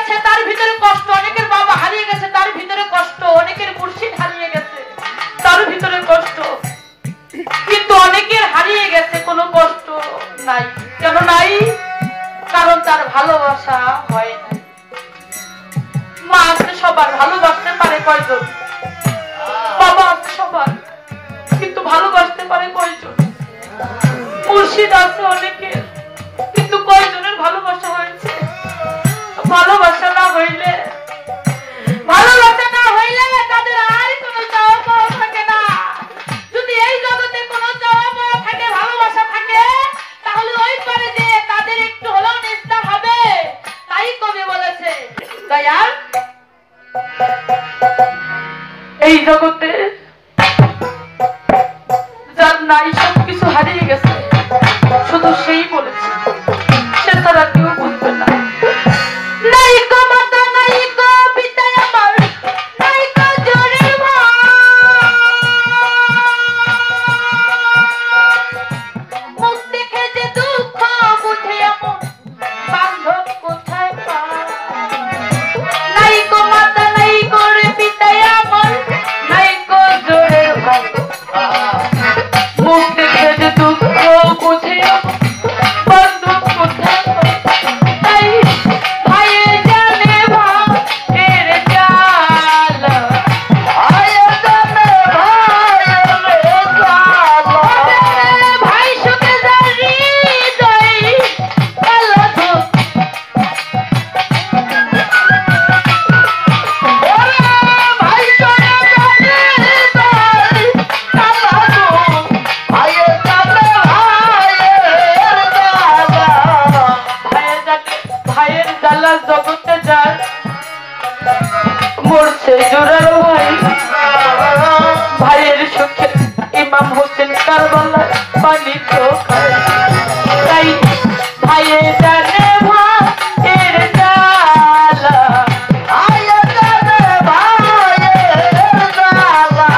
গেছে তার ভিতরে কষ্ট, অনেকের বাবা হারিয়ে গেছে তার ভিতরে কষ্ট, অনেকের মুর্শিদ হারিয়ে গেছে তার ভিতরে কষ্ট, কিন্তু অনেকের হারিয়ে গেছে কোনো কষ্ট নাই। কেন নাই? কারণ তার ভালোবাসা হয় না। মা আছে সবার, ভালোবাসতে পারে কয়জন? বাবা আছে সবার, কিন্তু ভালোবাসতে পারে কয়জন? মুর্শিদ আছে অনেকের, কিন্তু কয়জনের ভালোবাসা হয়েছে? ভালোবাসা না হইলে তাদের আর কোনো চাওয়া পাওয়া থাকে না। যদি এই জগতে কোনো চাওয়া পাওয়া থাকে, ভালোবাসা থাকে, তাহলে ওই পারে যে তাদের একটু হলেও নিস্তার হবে। তাই কবি বলেছে, দয়াল এই জগতে যার নাই সবকিছু হারিয়ে গেছে, শুধু সেই বলেছে, সে তারা কেউ বুঝবে না। নাই গো মাতা, নাই গো পিতা আমার, নাই গো জোরের মুখ দেখে যে দুঃখ বুঝে এমন বান্ধব কোথায় পায়। নাই গো মাতা, নাই গো রে পিতা আমার, নাই গো জোরের ভাই, মুখ দেখে যে দুঃখ বুঝে এমন বান্ধব কোথায় পায়। তাই ভাইয়ের জানে ভাইয়ের জ্বালা, ভাইয়ের জানে ভাইয়ের জ্বালা, ভাই সুখে যার হৃদয় কালা দুঃখ, ভাই সুখে যার হৃদয় কালা দুঃখ, ভাইয়ের জানে ভাইয়ের জ্বালা, ভাইয়ের জানে ভাইয়ের জ্বালা জগতে যার মরছে জোরার ভাই, ভাইয়ের সুখে ইমাম হোসেন কারবালায় পানি তো খায়। তাই ভাইয়ের জানে ভাইয়ের জ্বালা, ভাইয়ের জানে ভাইয়ের জ্বালা,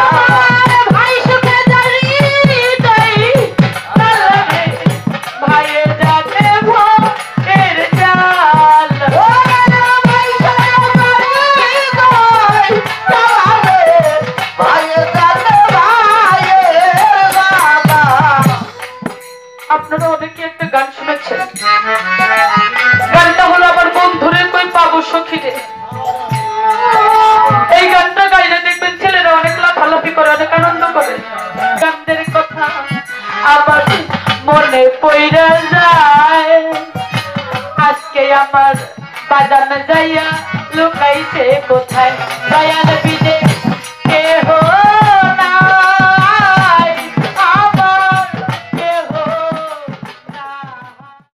ভাই সুখে যার হৃদয় কালা রে, ভাইয়ের জানে ভাইয়ের জ্বালা, ভাই সুখে যার হৃদয় কালা রে, ভাইয়ের জানে ভাইয়ের জ্বালা। আপনারা অনেকে একটা গান শুনেছেন, গানটা হলো আমার বন্ধুরে কই পাবো সখীরে। এই গানটা গাইলে দেখবেন ছেলেরা অনেক লাফালাফি করে, অনেক আনন্দ করে। গানদের কথা আবার মনে পইরা যায়, আজকে আমার বাজানো যাইয়া লুকাইছে কোথায়, দয়াল বিদে